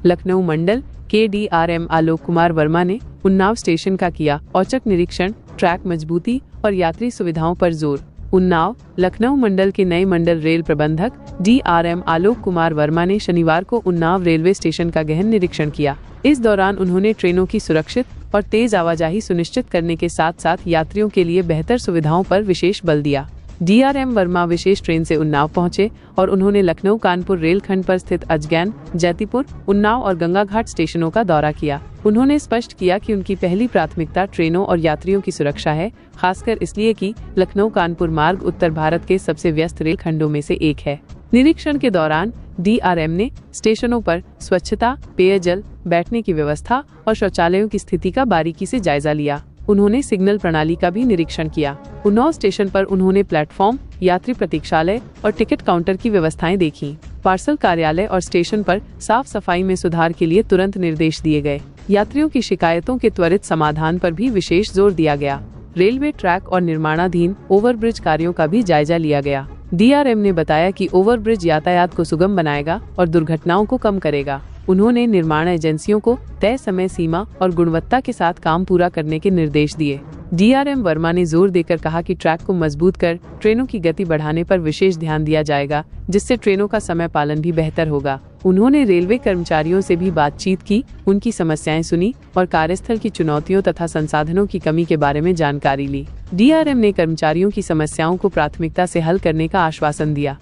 लखनऊ मंडल KDRM Alok Kumar Verma ने Unnao station का किया औचक निरीक्षण, ट्रैक मजबूती और यात्री सुविधाओं पर जोर। उन्नाव लखनऊ मंडल के नए मंडल रेल प्रबंधक DRM आलोक कुमार वर्मा ने शनिवार को उन्नाव रेलवे स्टेशन का गहन निरीक्षण किया। इस दौरान उन्होंने ट्रेनों की सुरक्षित और तेज आवाजाही सुनिश्चित करने के साथ साथ यात्रियों के लिए बेहतर सुविधाओं पर विशेष बल दिया। DRM वर्मा विशेष ट्रेन से उन्नाव पहुंचे और उन्होंने लखनऊ कानपुर रेलखंड पर स्थित अजगैन, जैतीपुर, उन्नाव और गंगाघाट स्टेशनों का दौरा किया। उन्होंने स्पष्ट किया कि उनकी पहली प्राथमिकता ट्रेनों और यात्रियों की सुरक्षा है, खासकर इसलिए कि लखनऊ कानपुर मार्ग उत्तर भारत के सबसे व्यस्त रेलखंडों में से एक है। निरीक्षण के दौरान DRM ने स्टेशनों पर स्वच्छता, पेयजल, बैठने की व्यवस्था और शौचालयों की स्थिति का बारीकी से जायजा लिया। उन्होंने सिग्नल प्रणाली का भी निरीक्षण किया। उन्नाव स्टेशन पर उन्होंने प्लेटफॉर्म, यात्री प्रतीक्षालय और टिकट काउंटर की व्यवस्थाएं देखी। पार्सल कार्यालय और स्टेशन पर साफ सफाई में सुधार के लिए तुरंत निर्देश दिए गए। यात्रियों की शिकायतों के त्वरित समाधान पर भी विशेष जोर दिया गया। रेलवे ट्रैक और निर्माणाधीन ओवरब्रिज कार्यों का भी जायजा लिया गया। DRM ने बताया कि ओवरब्रिज यातायात को सुगम बनाएगा और दुर्घटनाओं को कम करेगा। उन्होंने निर्माण एजेंसियों को तय समय सीमा और गुणवत्ता के साथ काम पूरा करने के निर्देश दिए। DRM वर्मा ने जोर देकर कहा कि ट्रैक को मजबूत कर ट्रेनों की गति बढ़ाने पर विशेष ध्यान दिया जाएगा, जिससे ट्रेनों का समय पालन भी बेहतर होगा। उन्होंने रेलवे कर्मचारियों से भी बातचीत की, उनकी समस्याएं सुनी और कार्यस्थल की चुनौतियों तथा संसाधनों की कमी के बारे में जानकारी ली। DRM ने कर्मचारियों की समस्याओं को प्राथमिकता से हल करने का आश्वासन दिया।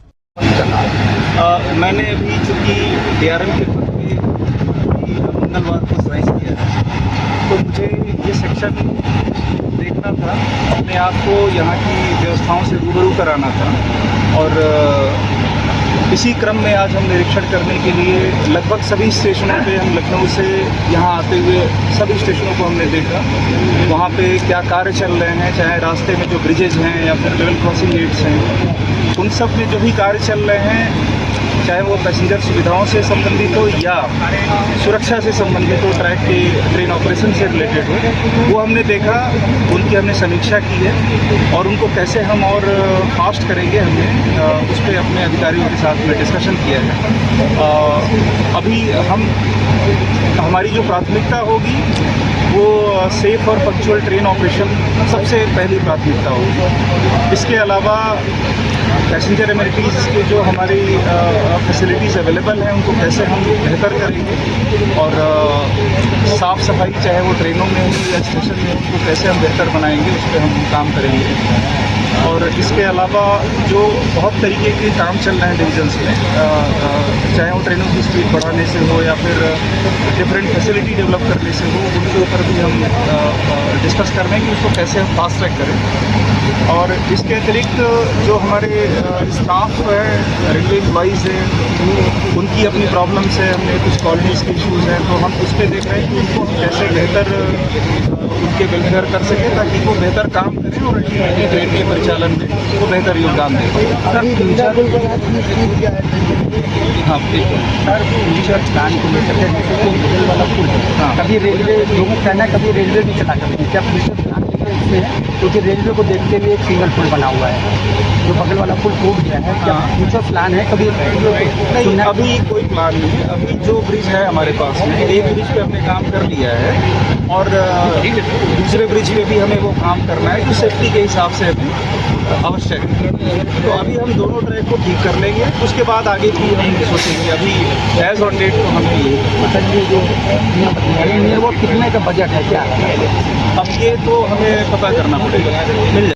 मैंने अभी चूँकि DRM के पद पे मंगलवार को ज्वाइन किया है, तो मुझे ये सेक्शन देखना था, अपने आप को यहाँ की व्यवस्थाओं से रूबरू कराना था। और इसी क्रम में आज हम निरीक्षण करने के लिए लगभग सभी स्टेशनों पे, हम लखनऊ से यहाँ आते हुए सभी स्टेशनों को हमने देखा। वहाँ पे क्या कार्य चल रहे हैं, चाहे रास्ते में जो ब्रिजेज हैं या फिर लेवल क्रॉसिंग गेट्स हैं, उन सब में जो भी कार्य चल रहे हैं, चाहे वो पैसेंजर सुविधाओं से संबंधित हो या सुरक्षा से संबंधित हो, ट्रैक के ट्रेन ऑपरेशन से रिलेटेड हो, वो हमने देखा, उनकी हमने समीक्षा की है और उनको कैसे हम और फास्ट करेंगे, हमने उस पर अपने अधिकारियों के साथ में डिस्कशन किया है। अभी हमारी जो प्राथमिकता होगी वो सेफ और पंक्चुअल ट्रेन ऑपरेशन सबसे पहली प्राथमिकता होगी। इसके अलावा पैसेंजर एमिनिटीज़ के जो हमारी फैसिलिटीज़ अवेलेबल हैं, उनको कैसे हम बेहतर करेंगे और साफ़ सफाई चाहे वो ट्रेनों में हो या स्टेशन में, उनको कैसे हम बेहतर बनाएंगे, उस पर हम काम करेंगे। और इसके अलावा जो बहुत तरीके के काम चल रहे हैं डिवीजन्स में, चाहे वो ट्रेनों की स्पीड बढ़ाने से हो या फिर डिफरेंट फैसिलिटी डेवलप करने से हो, उनके ऊपर भी हम डिस्कस कर रहे हैं कि उसको कैसे हम फास्ट ट्रैक करें। और इसके अतिरिक्त जो हमारे स्टाफ है, रेलवे एम्प्लॉइज़ हैं, उनकी अपनी प्रॉब्लम्स है, हमने कुछ कॉलोनीज़ के इशूज़ हैं, तो हम उस पर देख रहे हैं कि उनको हम कैसे बेहतर उनके वेलफेयर कर सकें ताकि वो बेहतर काम करें और ट्रेन के परिचालन में वो बेहतर योगदान दें। हाँ, सर फ्यूचर प्लान को लेकर के वाला पुल, कभी रेलवे लोगों का कहना है कभी रेलवे भी चला करते हैं, क्या फ्यूचर प्लान इसमें है? क्योंकि रेलवे को देखते हुए एक सिंगल पुल बना हुआ है, जो बगल वाला पुल टूट गया है, क्या फ्यूचर प्लान है कभी? नहीं, अभी कोई प्लान नहीं है। अभी जो ब्रिज है हमारे पास में, एक ब्रिज पे हमने काम कर लिया है और दूसरे ब्रिज पे भी हमें वो काम करना है जो सेफ्टी के हिसाब से हमें आवश्यक है। तो अभी हम दोनों ट्रैक को ठीक कर लेंगे, उसके बाद आगे की हम सोचेंगे। अभी एज ऑन डेट तो हमें वो कितने का बजट है, क्या है? अब ये तो हमें पता करना पड़ेगा, मिल जाए।